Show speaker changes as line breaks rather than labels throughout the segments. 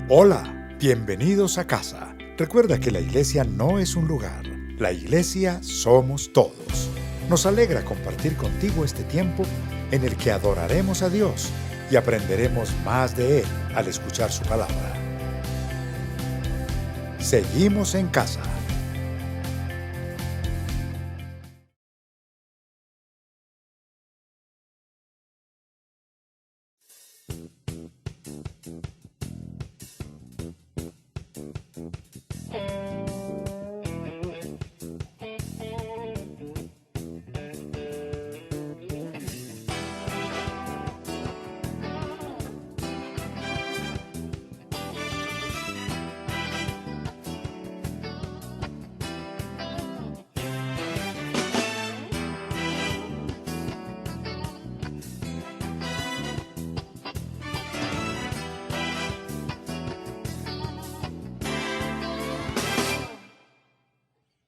Hola, bienvenidos a casa. Recuerda que la iglesia no es un lugar, la iglesia somos todos. Nos alegra compartir contigo este tiempo en el que adoraremos a Dios y aprenderemos más de Él al escuchar su palabra. Seguimos en casa.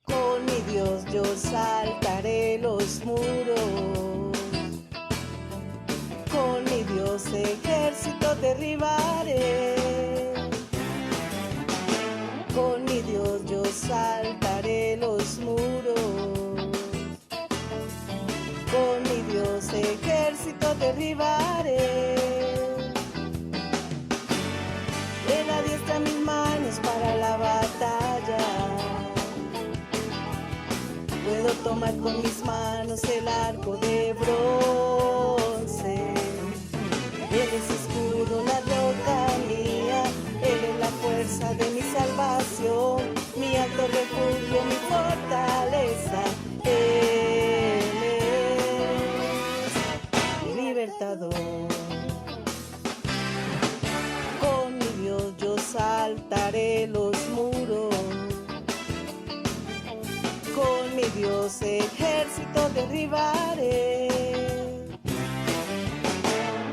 Con mi Dios yo saltaré los muros, con mi Dios ejército derribaré. Con mi Dios yo saltaré los muros, con mi Dios ejército derribaré. Él adiestra mis manos para la batalla. Puedo tomar con mis manos el arco de bronce. Él es escudo, la roca mía. Él es la fuerza de mi salvación, mi alto refugio, mi fortaleza. Él es mi libertador. Con mi Dios yo saltaré los muros, con mi Dios ejército derribaré.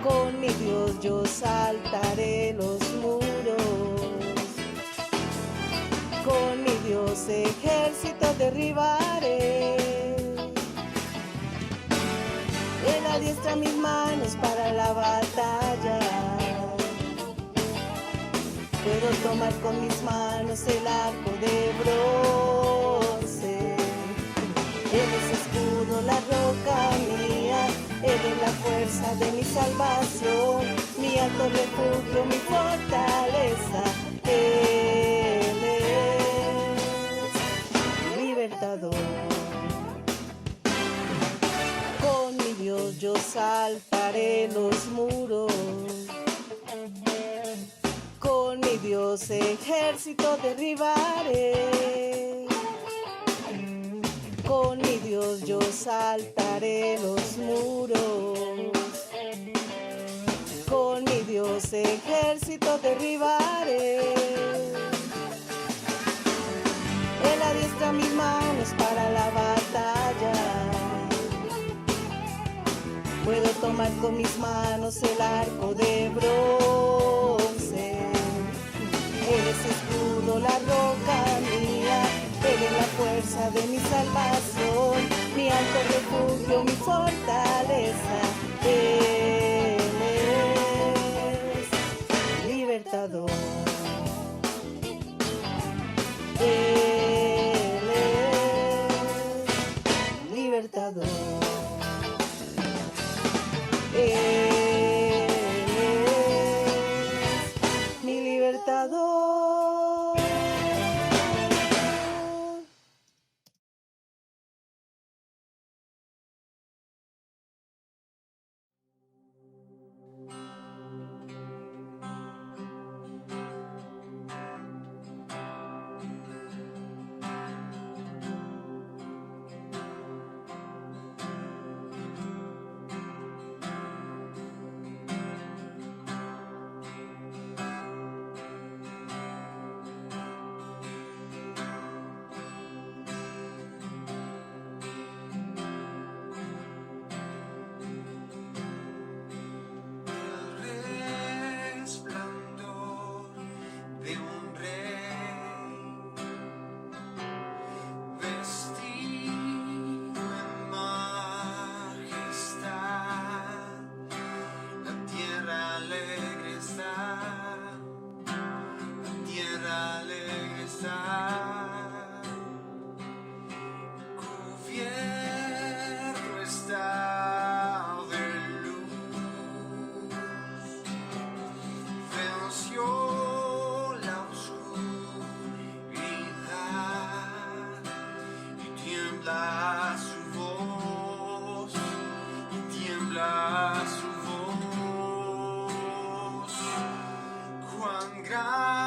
Con mi Dios yo saltaré los muros, con mi Dios ejército derribaré. Él adiestra mis manos para la batalla. Puedo tomar con mis manos el arco de bronce. Él es escudo, la roca mía. Él es la fuerza de mi salvación, mi alto refugio, mi fortaleza. Él es mi libertador. Con mi Dios yo saltaré los muros, con mi Dios ejército derribaré. Con mi Dios yo saltaré los muros, con mi Dios ejército derribaré. Él adiestra mis manos para la batalla. Puedo tomar con mis manos el arco de bronce. Él es escudo, la roca mía. Él es la fuerza de mi salvación, mi alto refugio, mi fortaleza. Él es libertador. Él es libertador. Él es mi libertador.
está, cubierto está de luz, venció la oscuridad y tiembla su voz, y tiembla su voz. Cuán gran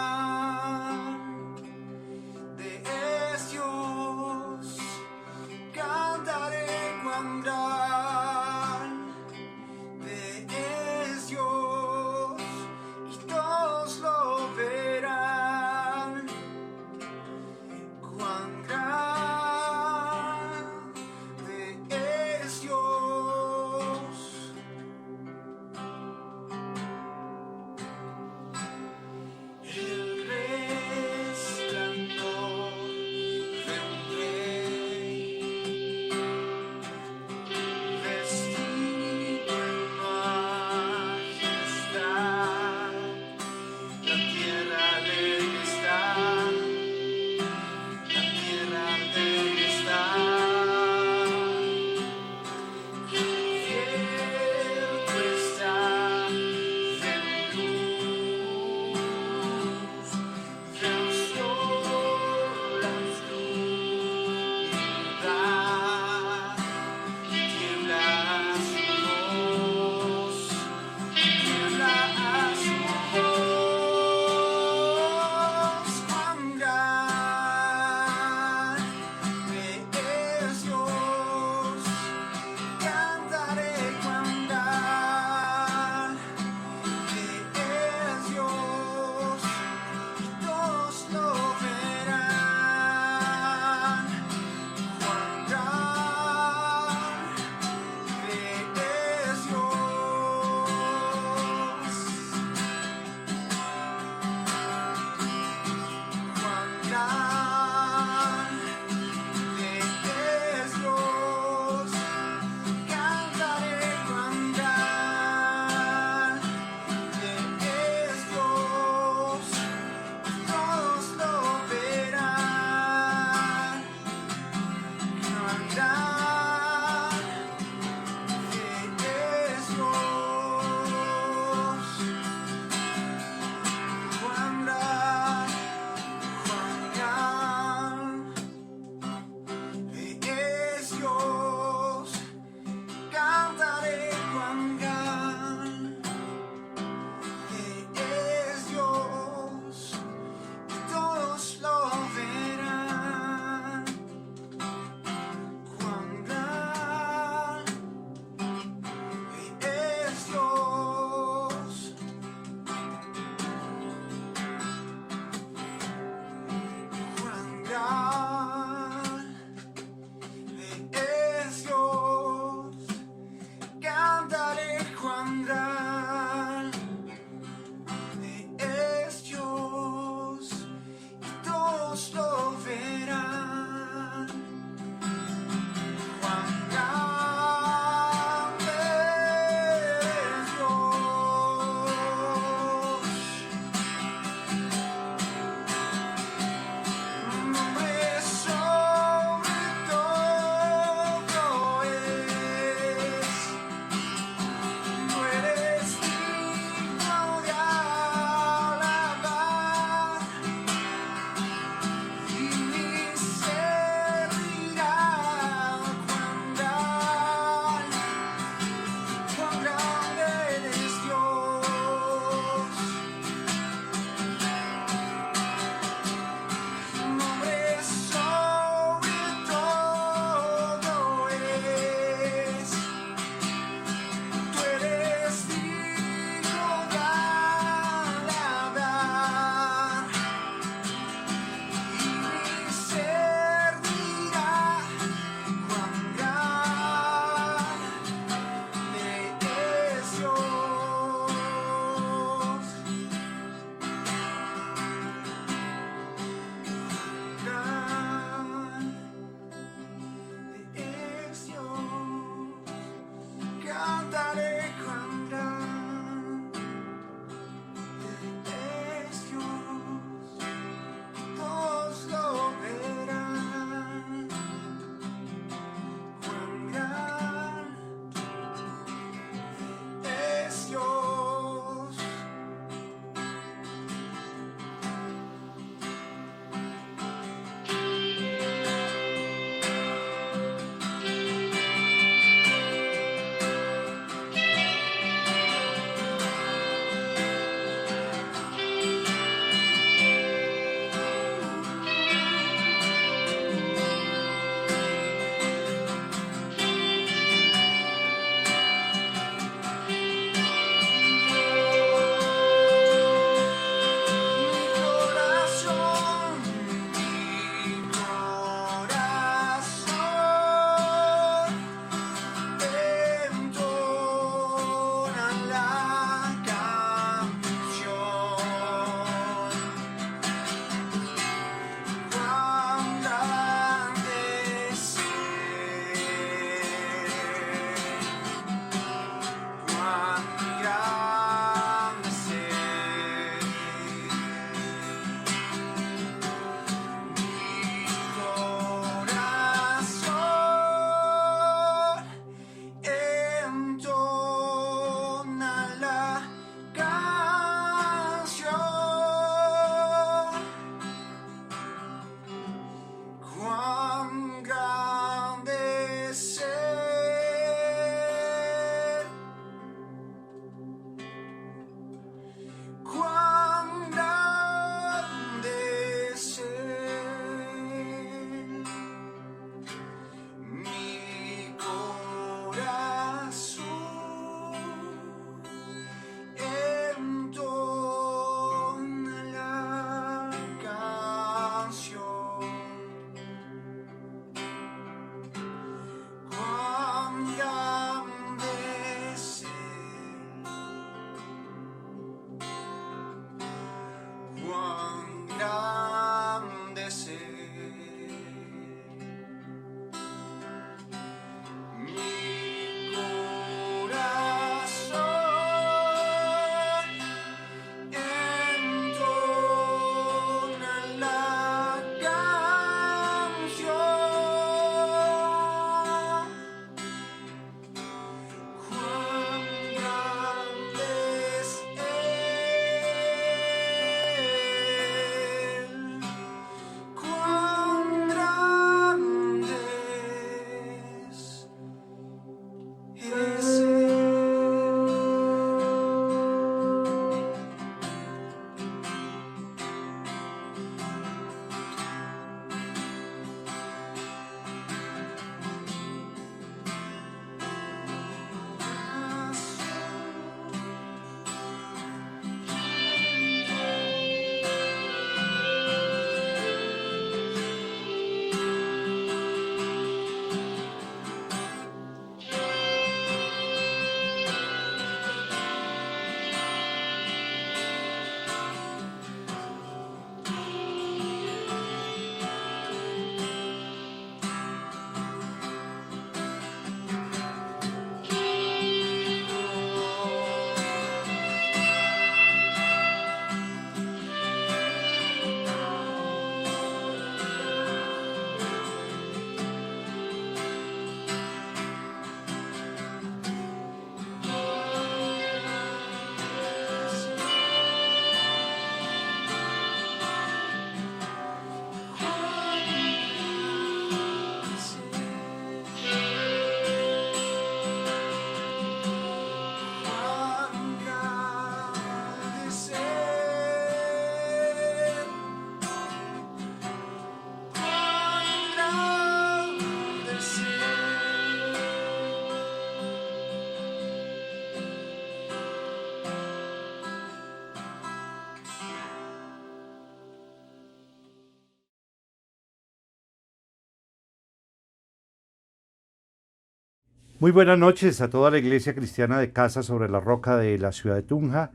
Muy buenas noches a toda la Iglesia Cristiana de Casa sobre la Roca de la ciudad de Tunja.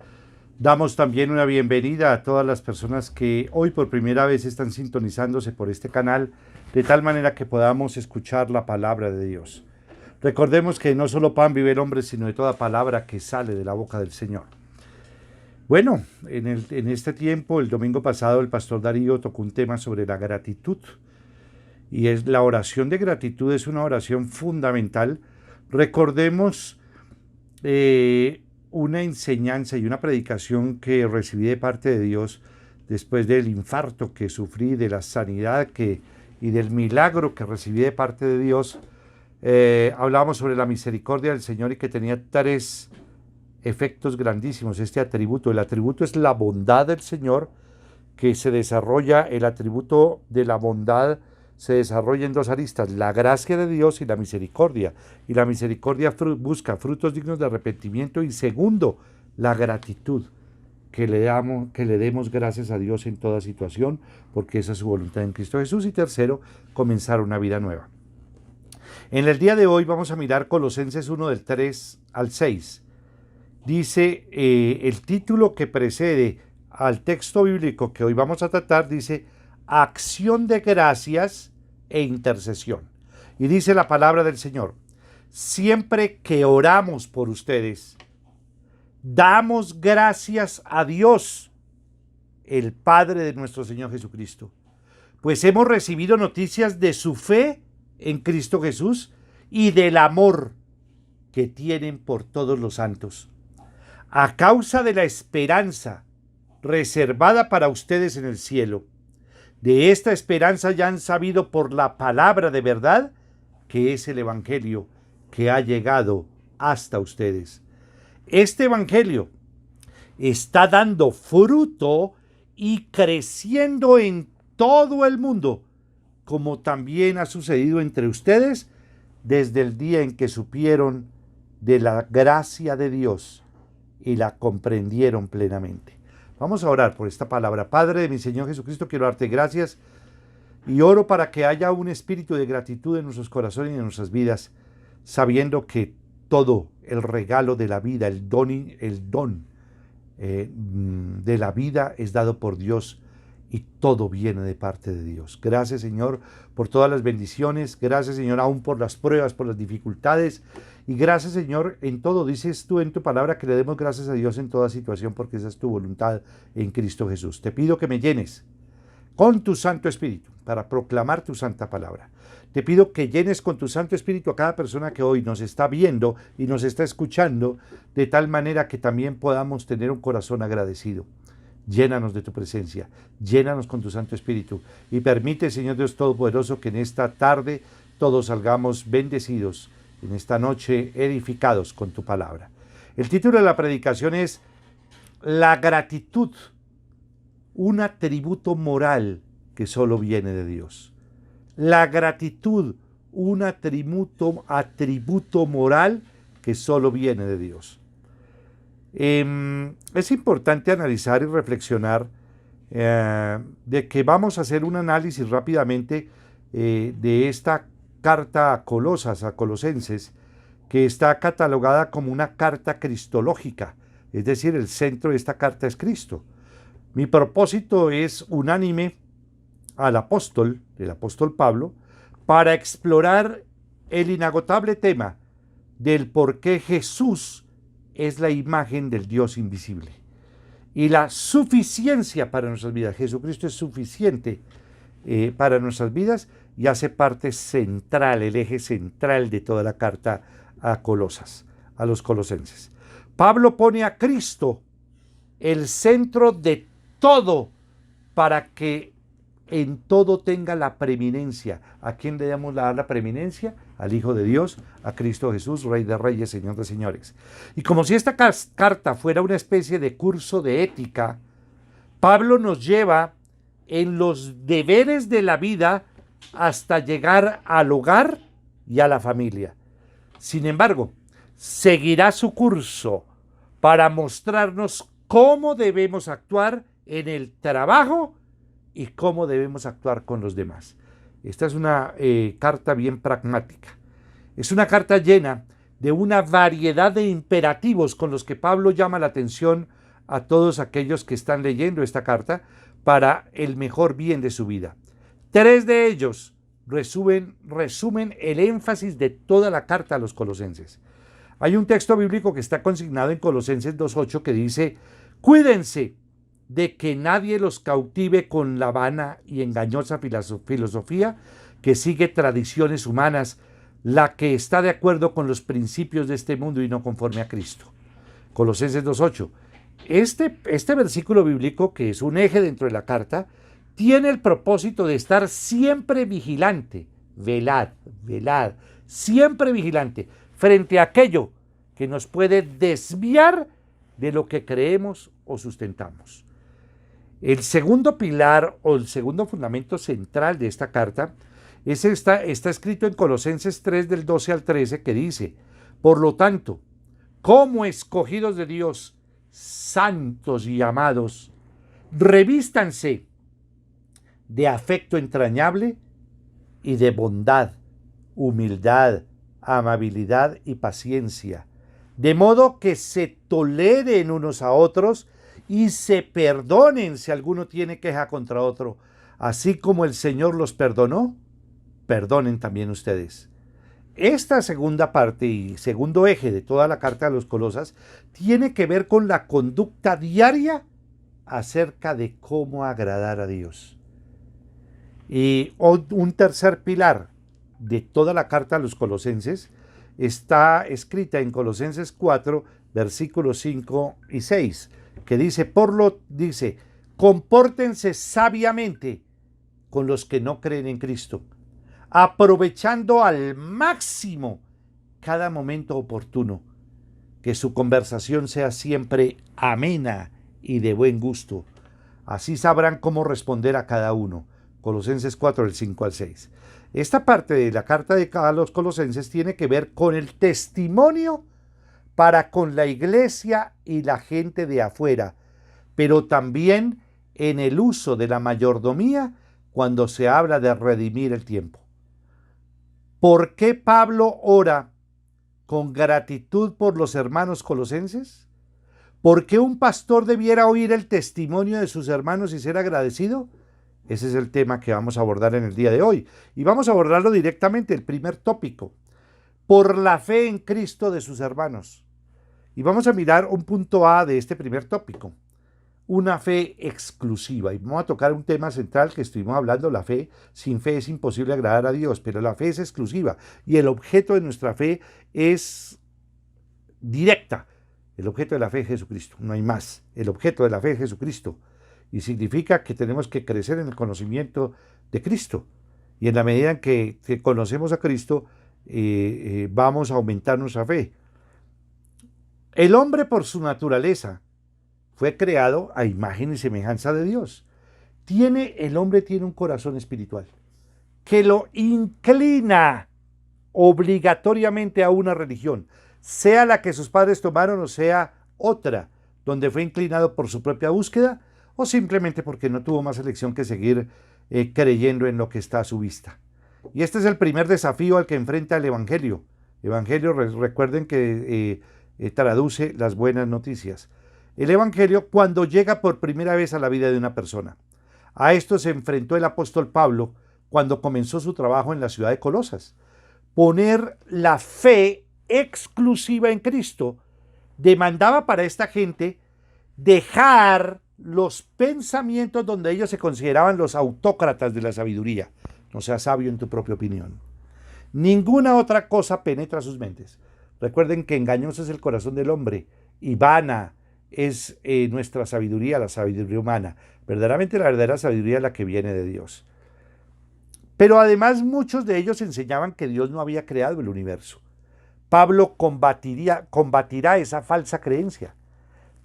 Damos también una bienvenida a todas las personas que hoy por primera vez están sintonizándose por este canal, de tal manera que podamos escuchar la palabra de Dios. Recordemos que no solo pan vive el hombre, sino de toda palabra que sale de la boca del Señor. Bueno, en este tiempo, el domingo pasado, el pastor Darío tocó un tema sobre la gratitud. Y es la oración de gratitud, es una oración fundamental. Recordemos una enseñanza y una predicación que recibí de parte de Dios después del infarto que sufrí, de la sanidad y del milagro que recibí de parte de Dios. Hablábamos sobre la misericordia del Señor y que tenía 3 efectos grandísimos. Este atributo, el atributo es la bondad del Señor, que se desarrolla, el atributo de la bondad se desarrolla en 2 aristas, la gracia de Dios y la misericordia. Y la misericordia busca frutos dignos de arrepentimiento. Y segundo, la gratitud, que le demos gracias a Dios en toda situación, porque esa es su voluntad en Cristo Jesús. Y tercero, comenzar una vida nueva. En el día de hoy vamos a mirar Colosenses 1 del 3 al 6. Dice, el título que precede al texto bíblico que hoy vamos a tratar, dice, acción de gracias e intercesión. Y dice la palabra del Señor, siempre que oramos por ustedes, damos gracias a Dios, el Padre de nuestro Señor Jesucristo, pues hemos recibido noticias de su fe en Cristo Jesús y del amor que tienen por todos los santos, a causa de la esperanza reservada para ustedes en el cielo. De esta esperanza ya han sabido por la palabra de verdad, que es el Evangelio que ha llegado hasta ustedes. Este Evangelio está dando fruto y creciendo en todo el mundo, como también ha sucedido entre ustedes desde el día en que supieron de la gracia de Dios y la comprendieron plenamente. Vamos a orar por esta palabra. Padre de mi Señor Jesucristo, quiero darte gracias y oro para que haya un espíritu de gratitud en nuestros corazones y en nuestras vidas, sabiendo que todo el regalo de la vida, el don de la vida es dado por Dios y todo viene de parte de Dios. Gracias, Señor, por todas las bendiciones. Gracias, Señor, aún por las pruebas, por las dificultades. Y gracias, Señor, en todo. Dices tú en tu palabra que le demos gracias a Dios en toda situación, porque esa es tu voluntad en Cristo Jesús. Te pido que me llenes con tu Santo Espíritu para proclamar tu santa palabra. Te pido que llenes con tu Santo Espíritu a cada persona que hoy nos está viendo y nos está escuchando, de tal manera que también podamos tener un corazón agradecido. Llénanos de tu presencia, llénanos con tu Santo Espíritu y permite, Señor Dios Todopoderoso, que en esta tarde todos salgamos bendecidos, en esta noche edificados con tu palabra. El título de la predicación es La gratitud, un atributo moral que solo viene de Dios. La gratitud, un atributo moral que solo viene de Dios. Es importante analizar y reflexionar de que vamos a hacer un análisis rápidamente de esta carta a Colosenses, que está catalogada como una carta cristológica, es decir, el centro de esta carta es Cristo. Mi propósito es unánime el apóstol Pablo, para explorar el inagotable tema del por qué Jesús es la imagen del Dios invisible y la suficiencia para nuestras vidas. Jesucristo es suficiente para nuestras vidas y hace parte central, el eje central de toda la carta a los colosenses. Pablo pone a Cristo el centro de todo para que en todo tenga la preeminencia. ¿A quién le damos la preeminencia? Al Hijo de Dios, a Cristo Jesús, Rey de Reyes, Señor de Señores. Y como si esta carta fuera una especie de curso de ética, Pablo nos lleva en los deberes de la vida hasta llegar al hogar y a la familia. Sin embargo, seguirá su curso para mostrarnos cómo debemos actuar en el trabajo y cómo debemos actuar con los demás. Esta es una carta bien pragmática. Es una carta llena de una variedad de imperativos con los que Pablo llama la atención a todos aquellos que están leyendo esta carta para el mejor bien de su vida. 3 de ellos resumen el énfasis de toda la carta a los colosenses. Hay un texto bíblico que está consignado en Colosenses 2:8 que dice: cuídense de que nadie los cautive con la vana y engañosa filosofía que sigue tradiciones humanas, la que está de acuerdo con los principios de este mundo y no conforme a Cristo. Colosenses 2:8. Este versículo bíblico, que es un eje dentro de la carta, tiene el propósito de estar siempre vigilante, velad, siempre vigilante, frente a aquello que nos puede desviar de lo que creemos o sustentamos. El segundo pilar o el segundo fundamento central de esta carta está escrito en Colosenses 3 del 12 al 13, que dice: por lo tanto, como escogidos de Dios, santos y amados, revístanse de afecto entrañable y de bondad, humildad, amabilidad y paciencia, de modo que se toleren unos a otros y se perdonen si alguno tiene queja contra otro. Así como el Señor los perdonó, perdonen también ustedes. Esta segunda parte y segundo eje de toda la carta de los Colosas tiene que ver con la conducta diaria acerca de cómo agradar a Dios. Y un tercer pilar de toda la carta a los colosenses está escrita en Colosenses 4, versículos 5 y 6, que dice, compórtense sabiamente con los que no creen en Cristo, aprovechando al máximo cada momento oportuno, que su conversación sea siempre amena y de buen gusto. Así sabrán cómo responder a cada uno. Colosenses 4, del 5 al 6. Esta parte de la carta a los colosenses tiene que ver con el testimonio para con la iglesia y la gente de afuera, pero también en el uso de la mayordomía cuando se habla de redimir el tiempo. ¿Por qué Pablo ora con gratitud por los hermanos colosenses? ¿Por qué un pastor debiera oír el testimonio de sus hermanos y ser agradecido? Ese es el tema que vamos a abordar en el día de hoy. Y vamos a abordarlo directamente, el primer tópico. Por la fe en Cristo de sus hermanos. Y vamos a mirar un punto A de este primer tópico. Una fe exclusiva. Y vamos a tocar un tema central que estuvimos hablando, la fe. Sin fe es imposible agradar a Dios, pero la fe es exclusiva. Y el objeto de nuestra fe es directa. El objeto de la fe es Jesucristo, no hay más. El objeto de la fe es Jesucristo. Y significa que tenemos que crecer en el conocimiento de Cristo. Y en la medida en que conocemos a Cristo, vamos a aumentar nuestra fe. El hombre, por su naturaleza, fue creado a imagen y semejanza de Dios. El hombre tiene un corazón espiritual que lo inclina obligatoriamente a una religión, sea la que sus padres tomaron o sea otra, donde fue inclinado por su propia búsqueda o simplemente porque no tuvo más elección que seguir creyendo en lo que está a su vista. Y este es el primer desafío al que enfrenta el Evangelio. Evangelio, recuerden que traduce las buenas noticias. El Evangelio cuando llega por primera vez a la vida de una persona. A esto se enfrentó el apóstol Pablo cuando comenzó su trabajo en la ciudad de Colosas. Poner la fe exclusiva en Cristo demandaba para esta gente dejar los pensamientos donde ellos se consideraban los autócratas de la sabiduría. No seas sabio en tu propia opinión. Ninguna otra cosa penetra sus mentes. Recuerden que engañoso es el corazón del hombre y vana es nuestra sabiduría, la sabiduría humana. Verdaderamente la verdadera sabiduría es la que viene de Dios. Pero además muchos de ellos enseñaban que Dios no había creado el universo. Pablo combatirá esa falsa creencia.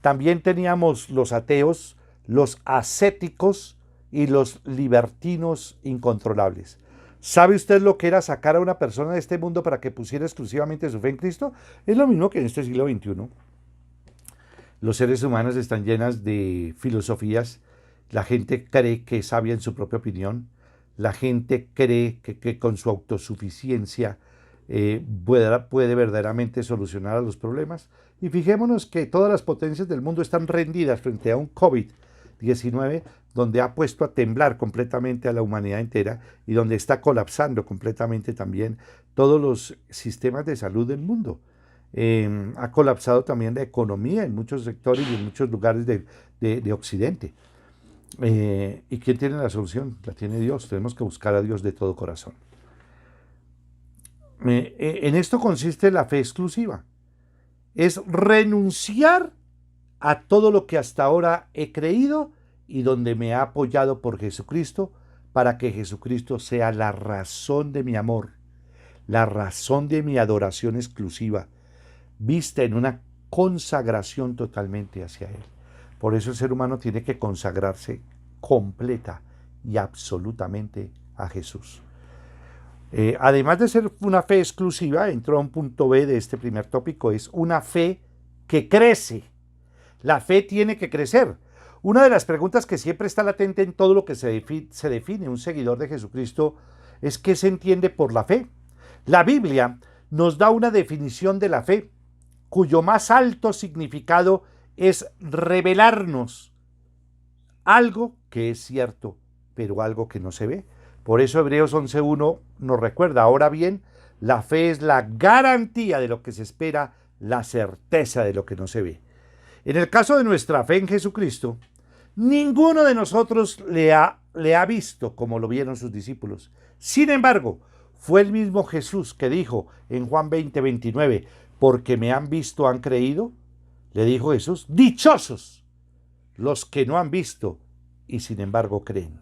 También teníamos los ateos, los ascéticos y los libertinos incontrolables. ¿Sabe usted lo que era sacar a una persona de este mundo para que pusiera exclusivamente su fe en Cristo? Es lo mismo que en este siglo XXI. Los seres humanos están llenos de filosofías. La gente cree que es sabia en su propia opinión. La gente cree que con su autosuficiencia puede verdaderamente solucionar a los problemas. Y fijémonos que todas las potencias del mundo están rendidas frente a un COVID-19, donde ha puesto a temblar completamente a la humanidad entera y donde está colapsando completamente también todos los sistemas de salud del mundo. Ha colapsado también la economía en muchos sectores y en muchos lugares de Occidente. ¿Y quién tiene la solución? La tiene Dios. Tenemos que buscar a Dios de todo corazón. En esto consiste la fe exclusiva. Es renunciar a todo lo que hasta ahora he creído y donde me ha apoyado por Jesucristo, para que Jesucristo sea la razón de mi amor, la razón de mi adoración exclusiva, vista en una consagración totalmente hacia Él. Por eso el ser humano tiene que consagrarse completa y absolutamente a Jesús. Además de ser una fe exclusiva, entró a un punto B de este primer tópico, es una fe que crece. La fe tiene que crecer. Una de las preguntas que siempre está latente en todo lo que se define un seguidor de Jesucristo es ¿qué se entiende por la fe? La Biblia nos da una definición de la fe, cuyo más alto significado es revelarnos algo que es cierto, pero algo que no se ve. Por eso Hebreos 11.1 nos recuerda, ahora bien, la fe es la garantía de lo que se espera, la certeza de lo que no se ve. En el caso de nuestra fe en Jesucristo, ninguno de nosotros le ha visto como lo vieron sus discípulos. Sin embargo, fue el mismo Jesús que dijo en Juan 20:29, porque me han visto, han creído. Le dijo Jesús, dichosos los que no han visto y sin embargo creen.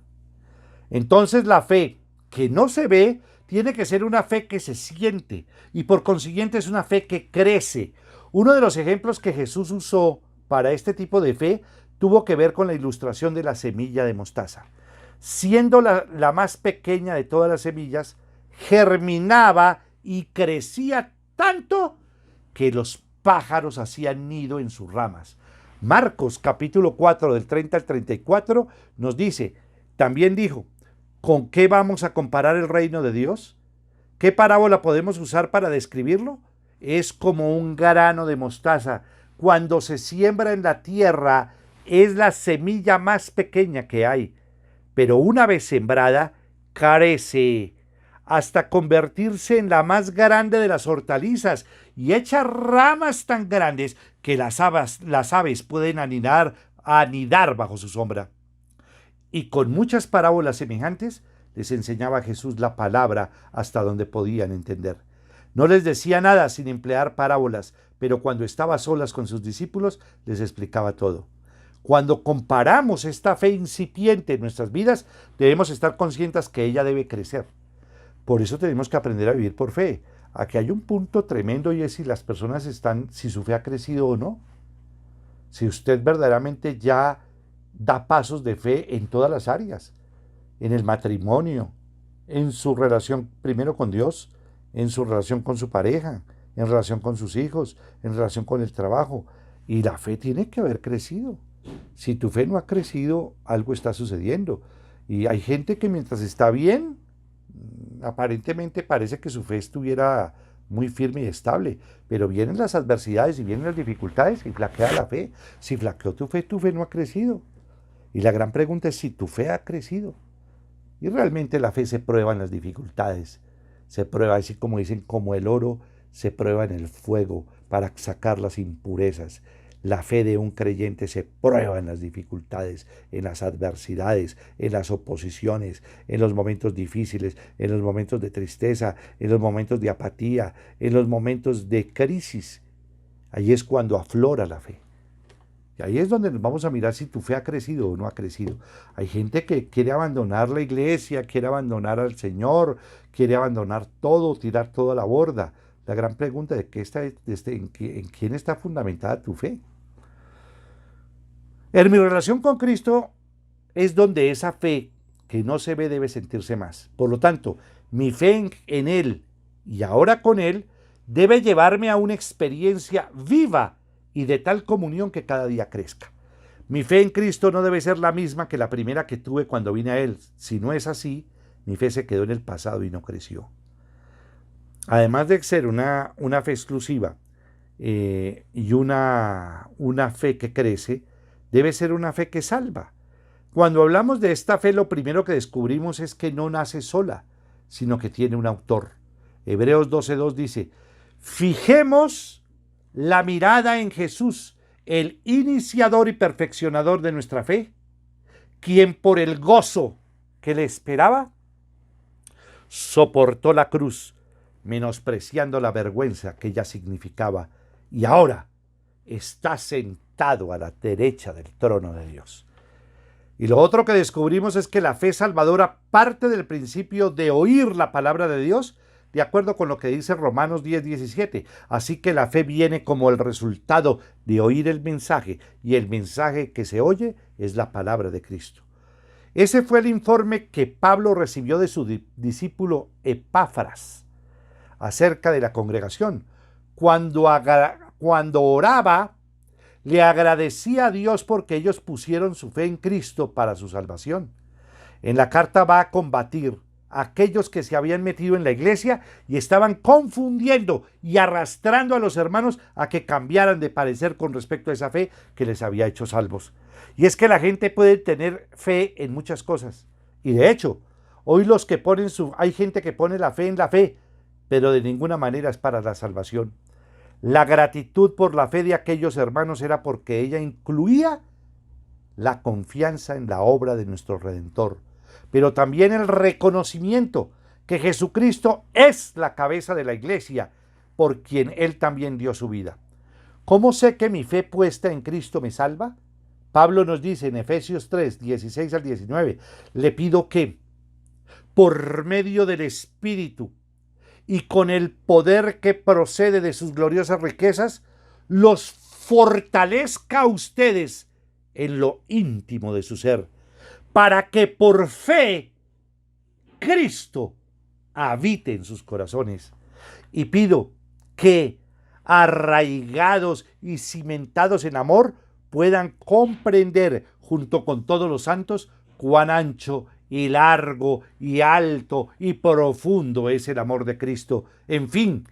Entonces la fe que no se ve tiene que ser una fe que se siente y por consiguiente es una fe que crece. Uno de los ejemplos que Jesús usó para este tipo de fe tuvo que ver con la ilustración de la semilla de mostaza. Siendo la más pequeña de todas las semillas, germinaba y crecía tanto que los pájaros hacían nido en sus ramas. Marcos capítulo 4 del 30 al 34 nos dice, también dijo, ¿con qué vamos a comparar el reino de Dios? ¿Qué parábola podemos usar para describirlo? Es como un grano de mostaza. Cuando se siembra en la tierra, es la semilla más pequeña que hay. Pero una vez sembrada, crece hasta convertirse en la más grande de las hortalizas y echa ramas tan grandes que las aves pueden anidar bajo su sombra. Y con muchas parábolas semejantes les enseñaba Jesús la palabra hasta donde podían entender. No les decía nada sin emplear parábolas, pero cuando estaba a solas con sus discípulos les explicaba todo. Cuando comparamos esta fe incipiente en nuestras vidas, debemos estar conscientes que ella debe crecer. Por eso tenemos que aprender a vivir por fe. Aquí hay un punto tremendo y es si su fe ha crecido o no. Si usted verdaderamente ya da pasos de fe en todas las áreas, en el matrimonio, en su relación primero con Dios, en su relación con su pareja, en relación con sus hijos, en relación con el trabajo. Y la fe tiene que haber crecido. Si tu fe no ha crecido, algo está sucediendo. Y hay gente que mientras está bien, aparentemente parece que su fe estuviera muy firme y estable, pero vienen las adversidades y vienen las dificultades y flaquea la fe. Si flaqueó tu fe no ha crecido. Y la gran pregunta es si tu fe ha crecido. Y realmente la fe se prueba en las dificultades. Se prueba, así como dicen, como el oro se prueba en el fuego para sacar las impurezas. La fe de un creyente se prueba en las dificultades, en las adversidades, en las oposiciones, en los momentos difíciles, en los momentos de tristeza, en los momentos de apatía, en los momentos de crisis. Ahí es cuando aflora la fe. Y ahí es donde nos vamos a mirar si tu fe ha crecido o no ha crecido. Hay gente que quiere abandonar la iglesia, quiere abandonar al Señor, quiere abandonar todo, tirar todo a la borda. La gran pregunta es ¿en quién está fundamentada tu fe? En mi relación con Cristo es donde esa fe que no se ve debe sentirse más. Por lo tanto, mi fe en Él y ahora con Él debe llevarme a una experiencia viva y de tal comunión que cada día crezca. Mi fe en Cristo no debe ser la misma que la primera que tuve cuando vine a Él. Si no es así, mi fe se quedó en el pasado y no creció. además de ser una fe exclusiva y una fe que crece, debe ser una fe que salva. Cuando hablamos de esta fe, lo primero que descubrimos es que no nace sola, sino que tiene un autor. Hebreos 12:2 dice, fijemos la mirada en Jesús, el iniciador y perfeccionador de nuestra fe, quien por el gozo que le esperaba, soportó la cruz, menospreciando la vergüenza que ella significaba, y ahora está sentado a la derecha del trono de Dios. Y lo otro que descubrimos es que la fe salvadora parte del principio de oír la palabra de Dios, de acuerdo con lo que dice Romanos 10:17. Así que la fe viene como el resultado de oír el mensaje, y el mensaje que se oye es la palabra de Cristo. Ese fue el informe que Pablo recibió de su discípulo Epáfras acerca de la congregación. Cuando oraba, le agradecía a Dios porque ellos pusieron su fe en Cristo para su salvación. En la carta va a combatir a aquellos que se habían metido en la iglesia y estaban confundiendo y arrastrando a los hermanos a que cambiaran de parecer con respecto a esa fe que les había hecho salvos. Y es que la gente puede tener fe en muchas cosas. Y de hecho, hoy hay gente que pone la fe en la fe, pero de ninguna manera es para la salvación. La gratitud por la fe de aquellos hermanos era porque ella incluía la confianza en la obra de nuestro Redentor, pero también el reconocimiento que Jesucristo es la cabeza de la iglesia, por quien Él también dio su vida. ¿Cómo sé que mi fe puesta en Cristo me salva? Pablo nos dice en Efesios 3, 16 al 19, le pido que, por medio del Espíritu, y con el poder que procede de sus gloriosas riquezas, los fortalezca a ustedes en lo íntimo de su ser, para que por fe Cristo habite en sus corazones. Y pido que, arraigados y cimentados en amor, puedan comprender junto con todos los santos cuán ancho y largo y alto y profundo es el amor de Cristo. En fin,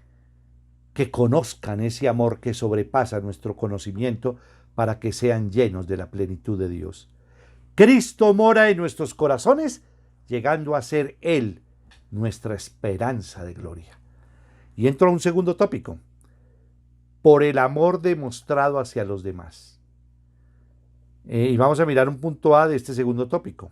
que conozcan ese amor que sobrepasa nuestro conocimiento para que sean llenos de la plenitud de Dios. Cristo mora en nuestros corazones, llegando a ser Él nuestra esperanza de gloria. Y entro a un segundo tópico, por el amor demostrado hacia los demás. Y vamos a mirar un punto A de este segundo tópico.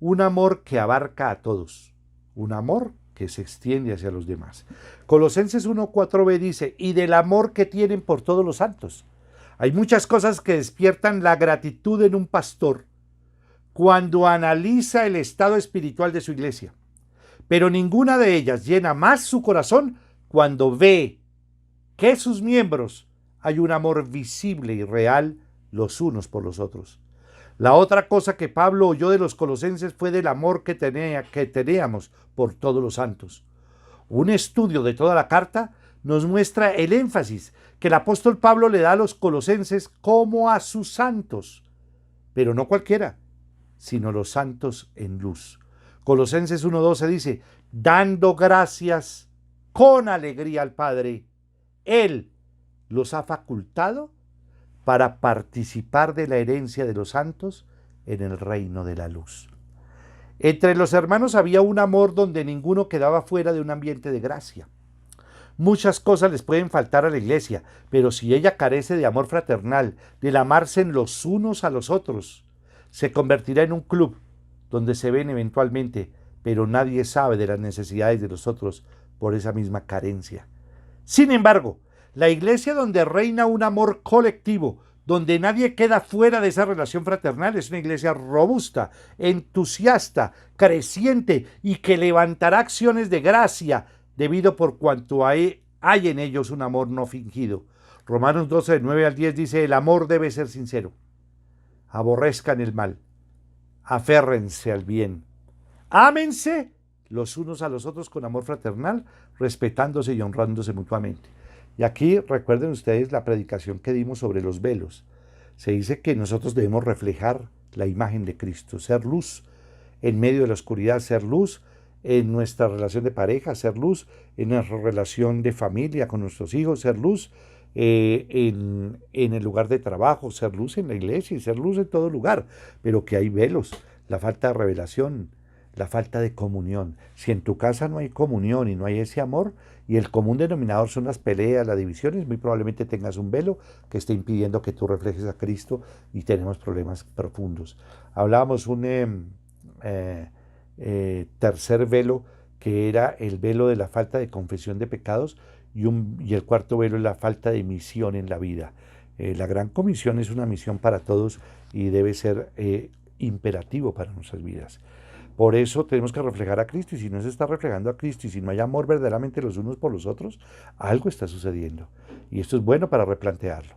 Un amor que abarca a todos, un amor que se extiende hacia los demás. Colosenses 1:4b dice, y del amor que tienen por todos los santos. Hay muchas cosas que despiertan la gratitud en un pastor cuando analiza el estado espiritual de su iglesia, pero ninguna de ellas llena más su corazón cuando ve que sus miembros hay un amor visible y real los unos por los otros. La otra cosa que Pablo oyó de los colosenses fue del amor que teníamos por todos los santos. Un estudio de toda la carta nos muestra el énfasis que el apóstol Pablo le da a los colosenses como a sus santos, pero no cualquiera, sino los santos en luz. Colosenses 1:12 dice, dando gracias con alegría al Padre, Él los ha facultado para participar de la herencia de los santos en el reino de la luz. Entre los hermanos había un amor donde ninguno quedaba fuera de un ambiente de gracia. Muchas cosas les pueden faltar a la iglesia, pero si ella carece de amor fraternal, del amarse en los unos a los otros, se convertirá en un club donde se ven eventualmente, pero nadie sabe de las necesidades de los otros por esa misma carencia. Sin embargo, la iglesia donde reina un amor colectivo, donde nadie queda fuera de esa relación fraternal, es una iglesia robusta, entusiasta, creciente y que levantará acciones de gracia debido por cuanto hay en ellos un amor no fingido. Romanos 12, 9 al 10 dice, el amor debe ser sincero. Aborrezcan el mal, aférrense al bien, ámense los unos a los otros con amor fraternal, respetándose y honrándose mutuamente. Y aquí recuerden ustedes la predicación que dimos sobre los velos. Se dice que nosotros debemos reflejar la imagen de Cristo, ser luz en medio de la oscuridad, ser luz en nuestra relación de pareja, ser luz, en nuestra relación de familia con nuestros hijos, ser luz, en el lugar de trabajo, ser luz en la iglesia y ser luz en todo lugar, pero que hay velos, la falta de revelación, la falta de comunión. Si en tu casa no hay comunión y no hay ese amor, y el común denominador son las peleas, las divisiones, muy probablemente tengas un velo que esté impidiendo que tú reflejes a Cristo y tenemos problemas profundos. Hablábamos tercer velo, que era el velo de la falta de confesión de pecados, y el cuarto velo es la falta de misión en la vida. La gran comisión es una misión para todos y debe ser imperativo para nuestras vidas. Por eso tenemos que reflejar a Cristo, y si no se está reflejando a Cristo y si no hay amor verdaderamente los unos por los otros, algo está sucediendo. Y esto es bueno para replantearlo.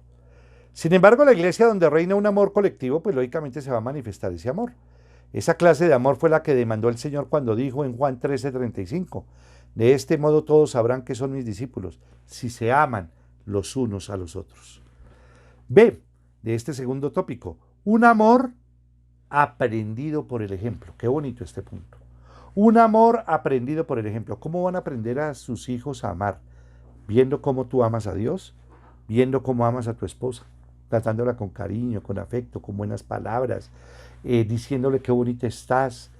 Sin embargo, la iglesia donde reina un amor colectivo, pues lógicamente se va a manifestar ese amor. Esa clase de amor fue la que demandó el Señor cuando dijo en Juan 13:35, de este modo todos sabrán que son mis discípulos, si se aman los unos a los otros. B, de este segundo tópico, un amor aprendido por el ejemplo. Qué bonito este punto. Un amor aprendido por el ejemplo. ¿Cómo van a aprender a sus hijos a amar? Viendo cómo tú amas a Dios, viendo cómo amas a tu esposa, tratándola con cariño, con afecto, con buenas palabras, diciéndole qué bonita estás,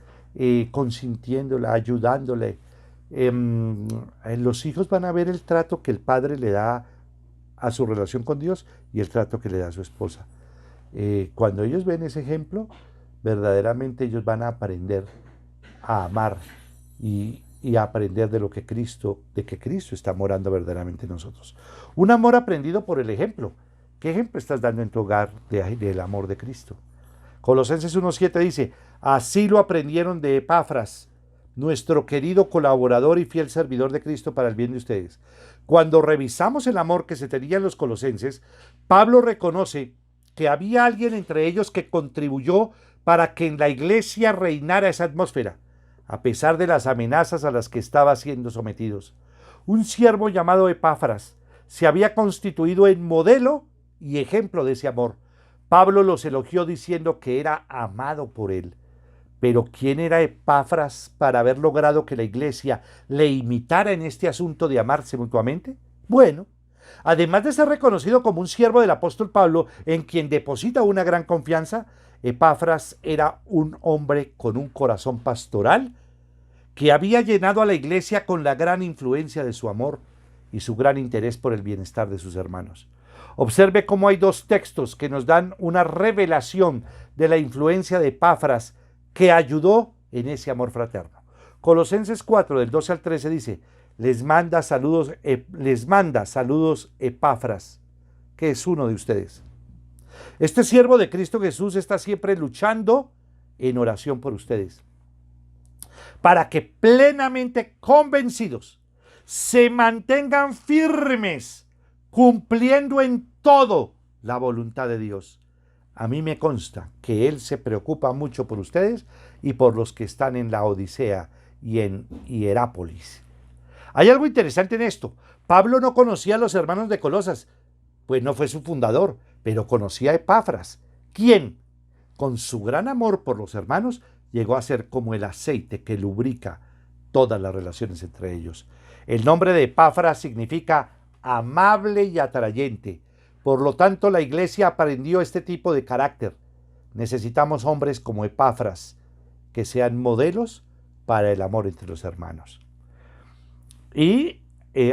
consintiéndola, ayudándole. Los hijos van a ver el trato que el padre le da a su relación con Dios y el trato que le da a su esposa. Cuando ellos ven ese ejemplo, verdaderamente ellos van a aprender a amar y a aprender de que Cristo está morando verdaderamente en nosotros. Un amor aprendido por el ejemplo. ¿Qué ejemplo estás dando en tu hogar del amor de Cristo? Colosenses 1:7 dice, así lo aprendieron de Epafras, nuestro querido colaborador y fiel servidor de Cristo para el bien de ustedes. Cuando revisamos el amor que se tenía en los colosenses, Pablo reconoce que había alguien entre ellos que contribuyó para que en la iglesia reinara esa atmósfera, a pesar de las amenazas a las que estaba siendo sometidos. Un siervo llamado Epafras se había constituido en modelo y ejemplo de ese amor. Pablo los elogió diciendo que era amado por él. Pero ¿quién era Epafras para haber logrado que la iglesia le imitara en este asunto de amarse mutuamente? Bueno, además de ser reconocido como un siervo del apóstol Pablo, en quien deposita una gran confianza, Epafras era un hombre con un corazón pastoral que había llenado a la iglesia con la gran influencia de su amor y su gran interés por el bienestar de sus hermanos. Observe cómo hay dos textos que nos dan una revelación de la influencia de Epafras que ayudó en ese amor fraterno. Colosenses 4, del 12 al 13 dice, les manda saludos Epafras, que es uno de ustedes. Este siervo de Cristo Jesús está siempre luchando en oración por ustedes, para que plenamente convencidos se mantengan firmes, cumpliendo en todo la voluntad de Dios. A mí me consta que Él se preocupa mucho por ustedes y por los que están en la Odisea y en Hierápolis. Hay algo interesante en esto. Pablo no conocía a los hermanos de Colosas, pues no fue su fundador, pero conocía a Epafras, quien, con su gran amor por los hermanos, llegó a ser como el aceite que lubrica todas las relaciones entre ellos. El nombre de Epafras significa amable y atrayente. Por lo tanto, la iglesia aprendió este tipo de carácter. Necesitamos hombres como Epafras, que sean modelos para el amor entre los hermanos. Y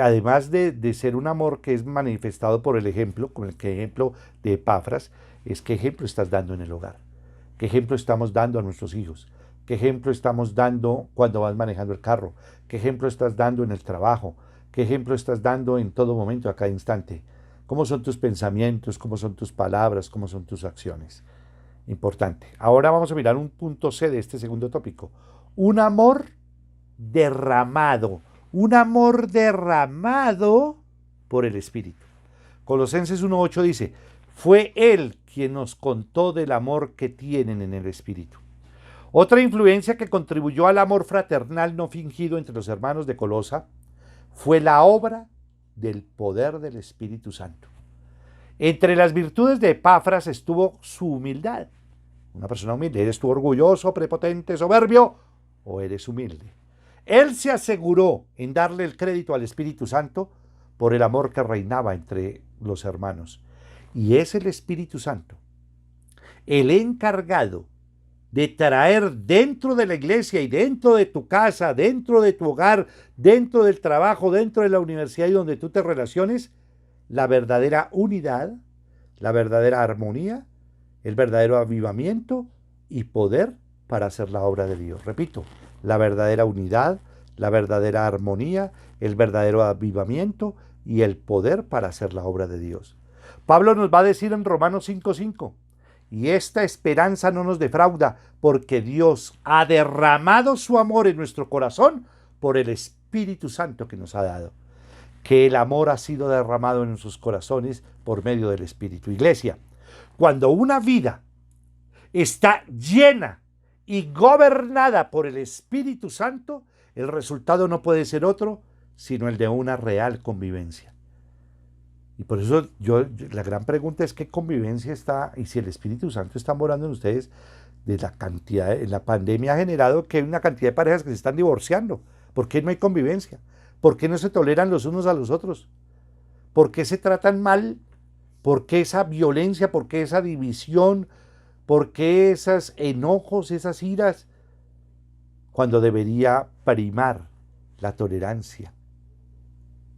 además de ser un amor que es manifestado por el ejemplo, como el ejemplo de Epafras, es qué ejemplo estás dando en el hogar, qué ejemplo estamos dando a nuestros hijos, qué ejemplo estamos dando cuando vas manejando el carro, qué ejemplo estás dando en el trabajo, qué ejemplo estás dando en todo momento, a cada instante. ¿Cómo son tus pensamientos? ¿Cómo son tus palabras? ¿Cómo son tus acciones? Importante. Ahora vamos a mirar un punto C de este segundo tópico. Un amor derramado. Un amor derramado por el Espíritu. Colosenses 1:8 dice, fue Él quien nos contó del amor que tienen en el Espíritu. Otra influencia que contribuyó al amor fraternal no fingido entre los hermanos de Colosa fue la obra del poder del Espíritu Santo. Entre las virtudes de Epafras estuvo su humildad. Una persona humilde. ¿Eres tú orgulloso, prepotente, soberbio o eres humilde? Él se aseguró en darle el crédito al Espíritu Santo por el amor que reinaba entre los hermanos. Y es el Espíritu Santo el encargado de traer dentro de la iglesia y dentro de tu casa, dentro de tu hogar, dentro del trabajo, dentro de la universidad y donde tú te relaciones, la verdadera unidad, la verdadera armonía, el verdadero avivamiento y poder para hacer la obra de Dios. Repito, la verdadera unidad, la verdadera armonía, el verdadero avivamiento y el poder para hacer la obra de Dios. Pablo nos va a decir en Romanos 5:5, y esta esperanza no nos defrauda, porque Dios ha derramado su amor en nuestro corazón por el Espíritu Santo que nos ha dado. Que el amor ha sido derramado en nuestros corazones por medio del Espíritu. Iglesia, cuando una vida está llena y gobernada por el Espíritu Santo, el resultado no puede ser otro sino el de una real convivencia. Y por eso la gran pregunta es qué convivencia está, y si el Espíritu Santo está morando en ustedes. De la cantidad, la pandemia ha generado que hay una cantidad de parejas que se están divorciando. ¿Por qué no hay convivencia? ¿Por qué no se toleran los unos a los otros? ¿Por qué se tratan mal? ¿Por qué esa violencia? ¿Por qué esa división? ¿Por qué esos enojos, esas iras? Cuando debería primar la tolerancia,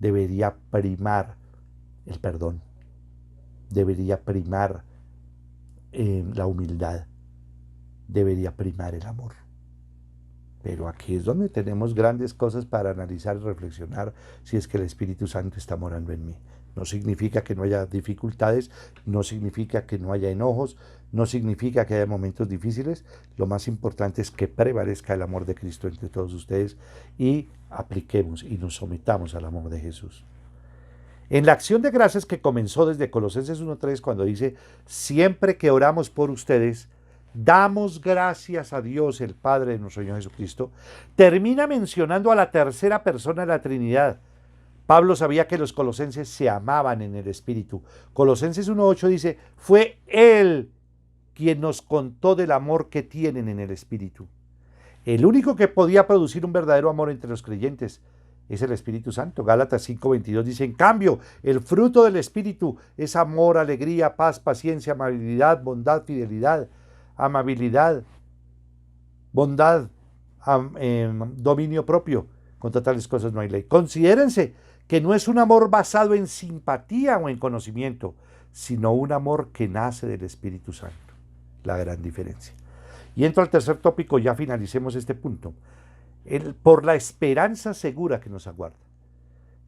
debería primar el perdón, debería primar la humildad, debería primar el amor. Pero aquí es donde tenemos grandes cosas para analizar y reflexionar si es que el Espíritu Santo está morando en mí. No significa que no haya dificultades, no significa que no haya enojos, no significa que haya momentos difíciles. Lo más importante es que prevalezca el amor de Cristo entre todos ustedes y apliquemos y nos sometamos al amor de Jesús. En la acción de gracias que comenzó desde Colosenses 1:3, cuando dice, siempre que oramos por ustedes, damos gracias a Dios, el Padre de nuestro Señor Jesucristo, termina mencionando a la tercera persona de la Trinidad. Pablo sabía que los colosenses se amaban en el Espíritu. Colosenses 1:8 dice, fue Él quien nos contó del amor que tienen en el Espíritu. El único que podía producir un verdadero amor entre los creyentes es el Espíritu Santo. Gálatas 5:22 dice, en cambio, el fruto del Espíritu es amor, alegría, paz, paciencia, amabilidad, bondad, fidelidad, amabilidad, bondad, dominio propio. Contra tales cosas no hay ley. Considérense que no es un amor basado en simpatía o en conocimiento, sino un amor que nace del Espíritu Santo. La gran diferencia. Y entro al tercer tópico, ya finalicemos este punto. Por la esperanza segura que nos aguarda.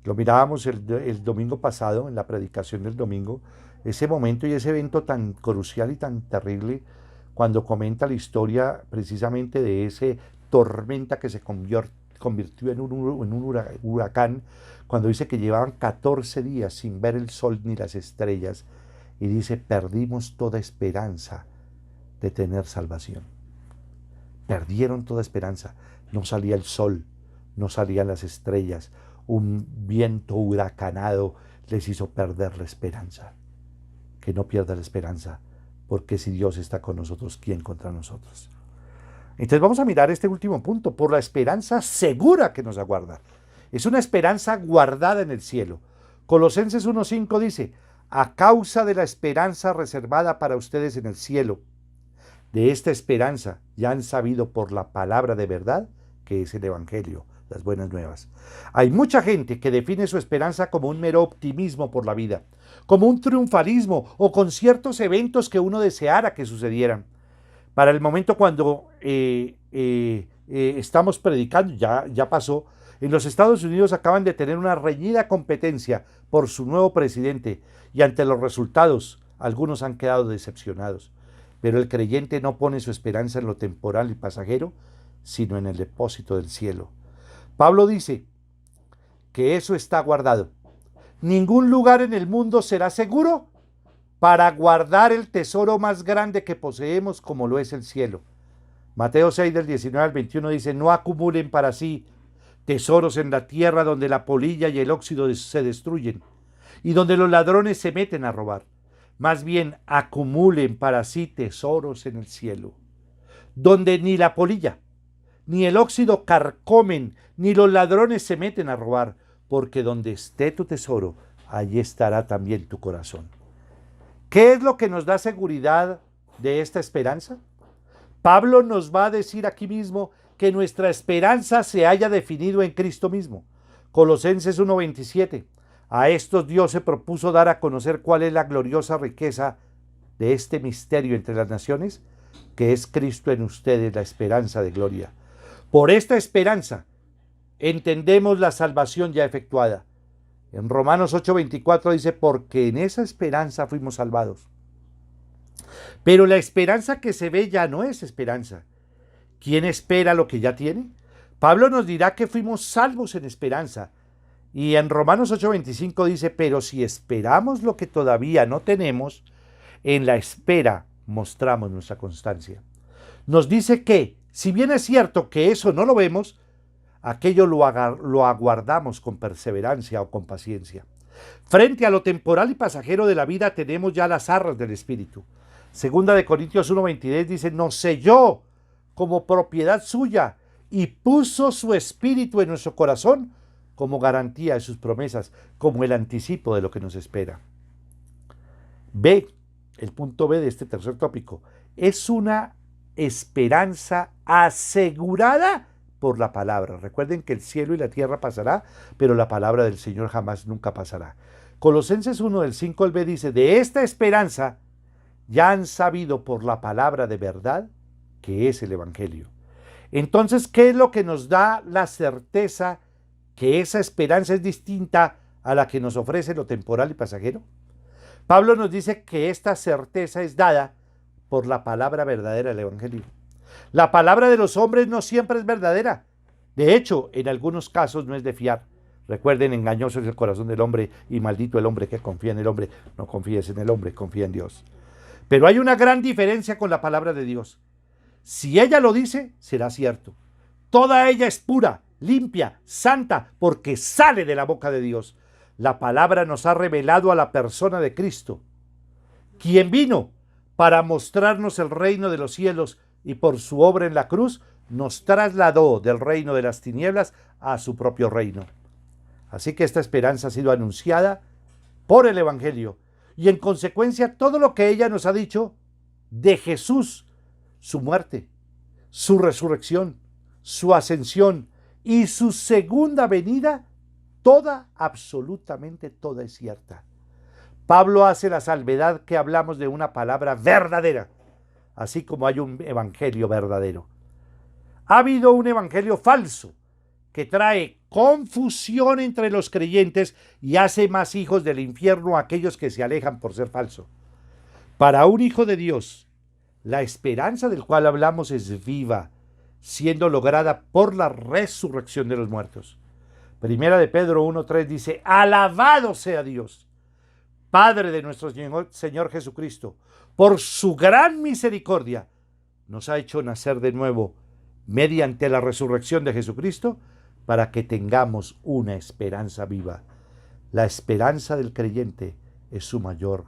Lo mirábamos el domingo pasado, en la predicación del domingo, ese momento y ese evento tan crucial y tan terrible, cuando comenta la historia precisamente de ese tormenta que se convirtió en un huracán, cuando dice que llevaban 14 días sin ver el sol ni las estrellas, y dice, perdimos toda esperanza de tener salvación. Perdieron toda esperanza. No salía el sol, no salían las estrellas, un viento huracanado les hizo perder la esperanza. Que no pierda la esperanza, porque si Dios está con nosotros, ¿quién contra nosotros? Entonces vamos a mirar este último punto, por la esperanza segura que nos aguarda. Es una esperanza guardada en el cielo. Colosenses 1:5 dice, a causa de la esperanza reservada para ustedes en el cielo, de esta esperanza ya han sabido por la palabra de verdad, que es el Evangelio, las buenas nuevas. Hay mucha gente que define su esperanza como un mero optimismo por la vida, como un triunfalismo o con ciertos eventos que uno deseara que sucedieran. Para el momento cuando estamos predicando, ya pasó, en los Estados Unidos acaban de tener una reñida competencia por su nuevo presidente y ante los resultados algunos han quedado decepcionados. Pero el creyente no pone su esperanza en lo temporal y pasajero, sino en el depósito del cielo. Pablo dice que eso está guardado. Ningún lugar en el mundo será seguro para guardar el tesoro más grande que poseemos, como lo es el cielo. Mateo 6, del 19 al 21 dice, no acumulen para sí tesoros en la tierra donde la polilla y el óxido se destruyen y donde los ladrones se meten a robar. Más bien acumulen para sí tesoros en el cielo, donde ni la polilla ni el óxido carcomen, ni los ladrones se meten a robar, porque donde esté tu tesoro, allí estará también tu corazón. ¿Qué es lo que nos da seguridad de esta esperanza? Pablo nos va a decir aquí mismo que nuestra esperanza se haya definido en Cristo mismo. Colosenses 1:27. A estos Dios se propuso dar a conocer cuál es la gloriosa riqueza de este misterio entre las naciones, que es Cristo en ustedes, la esperanza de gloria. Por esta esperanza entendemos la salvación ya efectuada. En Romanos 8:24 dice, porque en esa esperanza fuimos salvados. Pero la esperanza que se ve ya no es esperanza. ¿Quién espera lo que ya tiene? Pablo nos dirá que fuimos salvos en esperanza. Y en Romanos 8:25 dice, pero si esperamos lo que todavía no tenemos, en la espera mostramos nuestra constancia. Nos dice que, si bien es cierto que eso no lo vemos, aquello lo aguardamos con perseverancia o con paciencia. Frente a lo temporal y pasajero de la vida tenemos ya las arras del Espíritu. Segunda de Corintios 1:23 dice, nos selló como propiedad suya y puso su Espíritu en nuestro corazón como garantía de sus promesas, como el anticipo de lo que nos espera. B, el punto B de este tercer tópico, es una esperanza asegurada por la palabra. Recuerden que el cielo y la tierra pasará, pero la palabra del Señor jamás nunca pasará. Colosenses 1, del 5 al B dice, de esta esperanza ya han sabido por la palabra de verdad que es el Evangelio. Entonces, ¿qué es lo que nos da la certeza que esa esperanza es distinta a la que nos ofrece lo temporal y pasajero? Pablo nos dice que esta certeza es dada por la palabra verdadera del Evangelio. La palabra de los hombres no siempre es verdadera. De hecho, en algunos casos no es de fiar. Recuerden, engañoso es el corazón del hombre y maldito el hombre que confía en el hombre. No confíes en el hombre, confía en Dios. Pero hay una gran diferencia con la palabra de Dios. Si ella lo dice, será cierto. Toda ella es pura, limpia, santa, porque sale de la boca de Dios. La palabra nos ha revelado a la persona de Cristo, quien vino para mostrarnos el reino de los cielos y por su obra en la cruz nos trasladó del reino de las tinieblas a su propio reino. Así que esta esperanza ha sido anunciada por el Evangelio y en consecuencia todo lo que ella nos ha dicho de Jesús, su muerte, su resurrección, su ascensión y su segunda venida, toda, absolutamente toda es cierta. Pablo hace la salvedad que hablamos de una palabra verdadera, así como hay un evangelio verdadero. Ha habido un evangelio falso que trae confusión entre los creyentes y hace más hijos del infierno a aquellos que se alejan por ser falso. Para un hijo de Dios, la esperanza del cual hablamos es viva, siendo lograda por la resurrección de los muertos. Primera de Pedro 1:3 dice, alabado sea Dios, Padre de nuestro Señor Jesucristo, por su gran misericordia, nos ha hecho nacer de nuevo mediante la resurrección de Jesucristo para que tengamos una esperanza viva. La esperanza del creyente es su mayor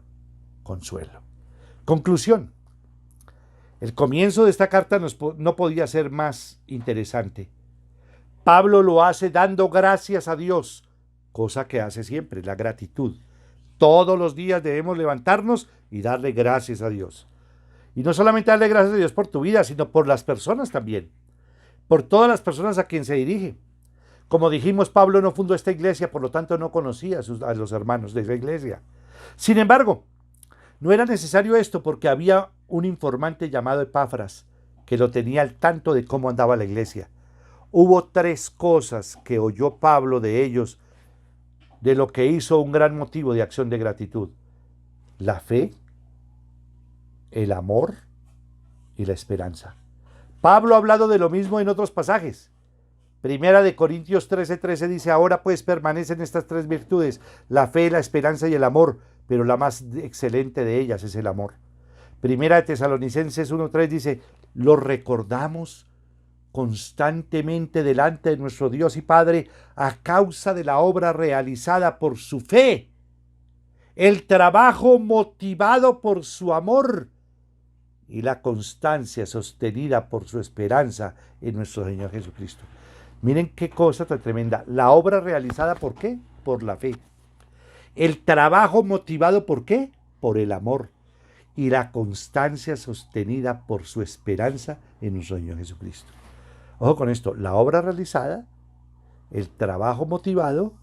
consuelo. Conclusión. El comienzo de esta carta no podía ser más interesante. Pablo lo hace dando gracias a Dios, cosa que hace siempre, la gratitud. Todos los días debemos levantarnos y darle gracias a Dios. Y no solamente darle gracias a Dios por tu vida, sino por las personas también. Por todas las personas a quien se dirige. Como dijimos, Pablo no fundó esta iglesia, por lo tanto no conocía a los hermanos de esa iglesia. Sin embargo, no era necesario esto porque había un informante llamado Epafras que lo tenía al tanto de cómo andaba la iglesia. Hubo 3 cosas que oyó Pablo de ellos, de lo que hizo un gran motivo de acción de gratitud: la fe, el amor y la esperanza. Pablo ha hablado de lo mismo en otros pasajes. Primera de Corintios 13:13 dice, ahora pues permanecen estas 3 virtudes, la fe, la esperanza y el amor, pero la más excelente de ellas es el amor. Primera de Tesalonicenses 1:3 dice, lo recordamos constantemente delante de nuestro Dios y Padre a causa de la obra realizada por su fe, el trabajo motivado por su amor y la constancia sostenida por su esperanza en nuestro Señor Jesucristo. Miren qué cosa tan tremenda. La obra realizada, ¿por qué? Por la fe. El trabajo motivado, ¿por qué? Por el amor. Y la constancia sostenida por su esperanza en nuestro Señor Jesucristo. Ojo con esto, la obra realizada, el trabajo motivado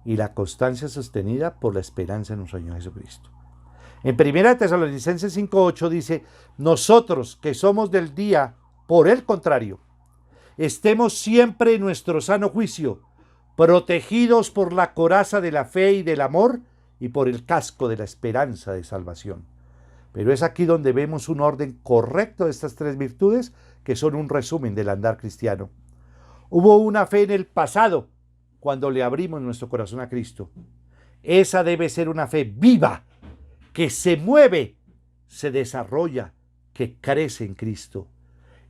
y la constancia sostenida por la esperanza en nuestro Señor Jesucristo. En 1 Tesalonicenses 5:8 dice, nosotros que somos del día, por el contrario, estemos siempre en nuestro sano juicio, protegidos por la coraza de la fe y del amor y por el casco de la esperanza de salvación. Pero es aquí donde vemos un orden correcto de estas tres virtudes que son un resumen del andar cristiano. Hubo una fe en el pasado cuando le abrimos nuestro corazón a Cristo. Esa debe ser una fe viva, que se mueve, se desarrolla, que crece en Cristo.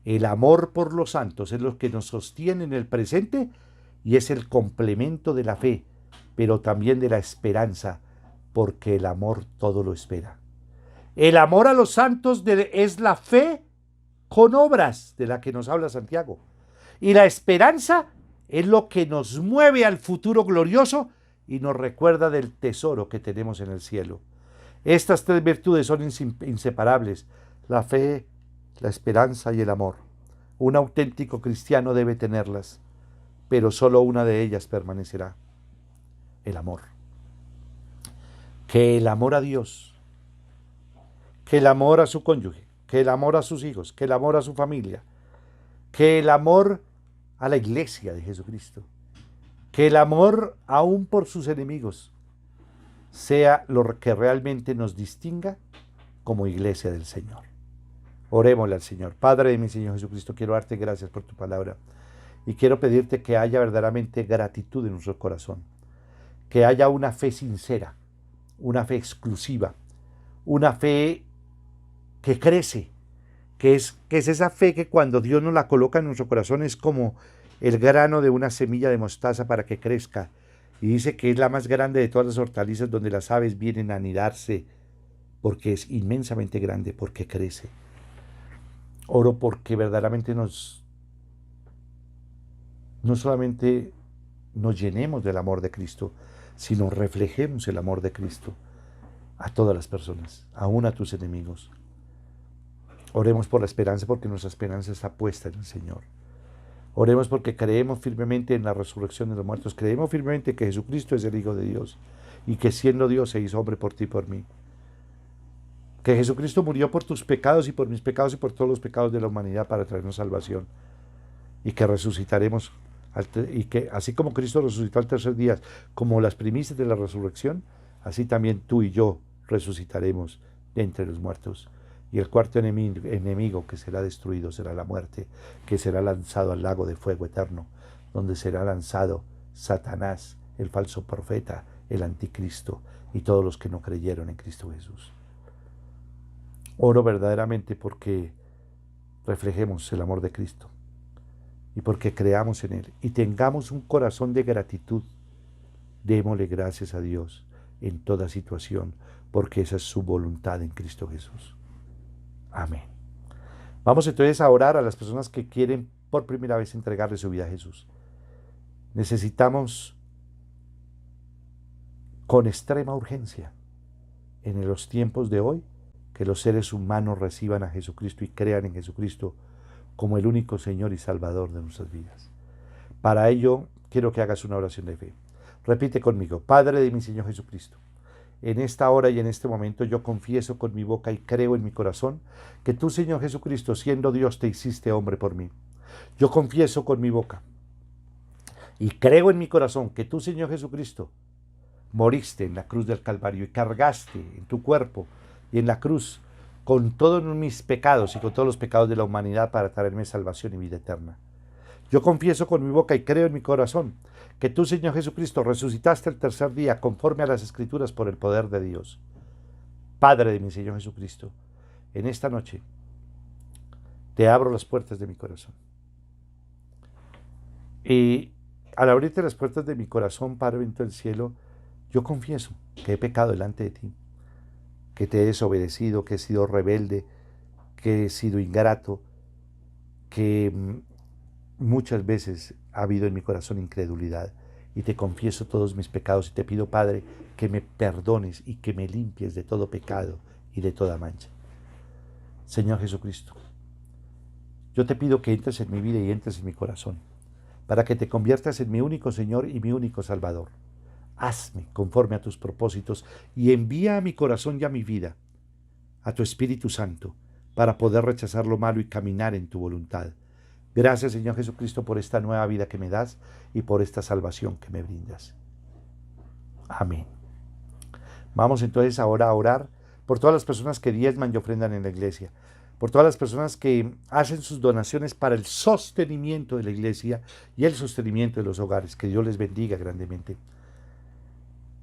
El amor por los santos es lo que nos sostiene en el presente y es el complemento de la fe, pero también de la esperanza, porque el amor todo lo espera. El amor a los santos es la fe con obras de la que nos habla Santiago. Y la esperanza es lo que nos mueve al futuro glorioso y nos recuerda del tesoro que tenemos en el cielo. Estas tres virtudes son inseparables: la fe, la esperanza y el amor. Un auténtico cristiano debe tenerlas, pero solo una de ellas permanecerá: el amor. Que el amor a Dios, que el amor a su cónyuge, que el amor a sus hijos, que el amor a su familia, que el amor a la iglesia de Jesucristo, que el amor aún por sus enemigos sea lo que realmente nos distinga como iglesia del Señor. Orémosle al Señor. Padre de mi Señor Jesucristo, quiero darte gracias por tu palabra y quiero pedirte que haya verdaderamente gratitud en nuestro corazón, que haya una fe sincera, una fe exclusiva, una fe que crece, que es esa fe que cuando Dios nos la coloca en nuestro corazón es como el grano de una semilla de mostaza para que crezca. Y dice que es la más grande de todas las hortalizas donde las aves vienen a anidarse, porque es inmensamente grande, porque crece. Oro porque verdaderamente no solamente nos llenemos del amor de Cristo, sino reflejemos el amor de Cristo a todas las personas, aún a tus enemigos. Oremos por la esperanza, porque nuestra esperanza está puesta en el Señor. Oremos porque creemos firmemente en la resurrección de los muertos. Creemos firmemente que Jesucristo es el Hijo de Dios y que siendo Dios se hizo hombre por ti y por mí. Que Jesucristo murió por tus pecados y por mis pecados y por todos los pecados de la humanidad para traernos salvación. Y que resucitaremos, y que así como Cristo resucitó al tercer día, como las primicias de la resurrección, así también tú y yo resucitaremos de entre los muertos. Y el cuarto enemigo que será destruido será la muerte, que será lanzado al lago de fuego eterno, donde será lanzado Satanás, el falso profeta, el anticristo y todos los que no creyeron en Cristo Jesús. Oro verdaderamente porque reflejemos el amor de Cristo y porque creamos en Él y tengamos un corazón de gratitud. Démosle gracias a Dios en toda situación, porque esa es su voluntad en Cristo Jesús. Amén. Vamos entonces a orar a las personas que quieren por primera vez entregarle su vida a Jesús. Necesitamos con extrema urgencia en los tiempos de hoy que los seres humanos reciban a Jesucristo y crean en Jesucristo como el único Señor y Salvador de nuestras vidas. Para ello quiero que hagas una oración de fe. Repite conmigo: Padre de mi Señor Jesucristo, en esta hora y en este momento yo confieso con mi boca y creo en mi corazón que tú, Señor Jesucristo, siendo Dios, te hiciste hombre por mí. Yo confieso con mi boca y creo en mi corazón que tú, Señor Jesucristo, moriste en la cruz del Calvario y cargaste en tu cuerpo y en la cruz con todos mis pecados y con todos los pecados de la humanidad para traerme salvación y vida eterna. Yo confieso con mi boca y creo en mi corazón que tú, Señor Jesucristo, resucitaste el tercer día conforme a las Escrituras por el poder de Dios. Padre de mi Señor Jesucristo, en esta noche te abro las puertas de mi corazón. Y al abrirte las puertas de mi corazón, Padre bendito del cielo, yo confieso que he pecado delante de ti, que te he desobedecido, que he sido rebelde, que he sido ingrato, que muchas veces ha habido en mi corazón incredulidad. Y te confieso todos mis pecados y te pido, Padre, que me perdones y que me limpies de todo pecado y de toda mancha. Señor Jesucristo, yo te pido que entres en mi vida y entres en mi corazón, para que te conviertas en mi único Señor y mi único Salvador. Hazme conforme a tus propósitos y envía a mi corazón y a mi vida a tu Espíritu Santo para poder rechazar lo malo y caminar en tu voluntad. Gracias, Señor Jesucristo, por esta nueva vida que me das y por esta salvación que me brindas. Amén. Vamos entonces ahora a orar por todas las personas que diezman y ofrendan en la iglesia, por todas las personas que hacen sus donaciones para el sostenimiento de la iglesia y el sostenimiento de los hogares. Que Dios les bendiga grandemente.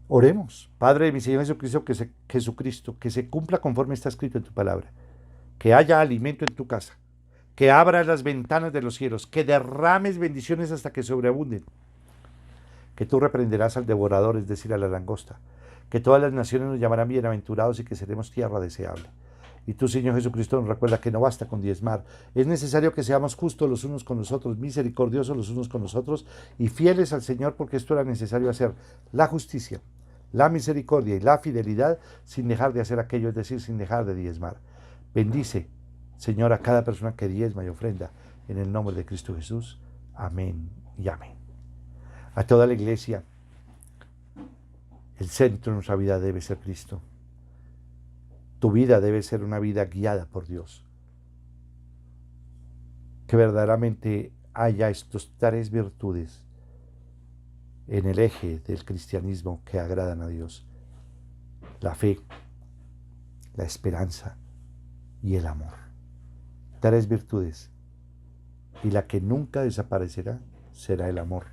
Oremos. Padre de mi Señor Jesucristo, que se cumpla conforme está escrito en tu palabra, que haya alimento en tu casa, que abras las ventanas de los cielos, que derrames bendiciones hasta que sobreabunden, que tú reprenderás al devorador, es decir, a la langosta, que todas las naciones nos llamarán bienaventurados y que seremos tierra deseable. Y tú, Señor Jesucristo, nos recuerda que no basta con diezmar, es necesario que seamos justos los unos con los otros, misericordiosos los unos con los otros y fieles al Señor, porque esto era necesario hacer: la justicia, la misericordia y la fidelidad, sin dejar de hacer aquello, es decir, sin dejar de diezmar. Bendice, Señor, a cada persona que diezma y ofrenda, en el nombre de Cristo Jesús. Amén y amén. A toda la iglesia, el centro de nuestra vida debe ser Cristo. Tu vida debe ser una vida guiada por Dios. Que verdaderamente haya estas tres virtudes en el eje del cristianismo que agradan a Dios: la fe, la esperanza y el amor. Tres virtudes, y la que nunca desaparecerá será el amor.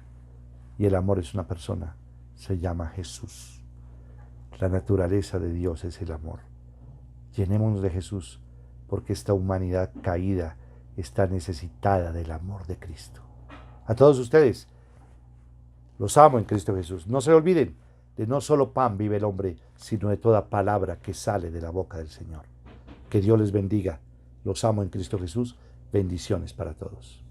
Y el amor es una persona, se llama Jesús. La naturaleza de Dios es el amor. Llenémonos de Jesús, porque esta humanidad caída está necesitada del amor de Cristo. A todos ustedes, los amo en Cristo Jesús. No se olviden, de no solo pan vive el hombre, sino de toda palabra que sale de la boca del Señor. Que Dios les bendiga. Los amo en Cristo Jesús. Bendiciones para todos.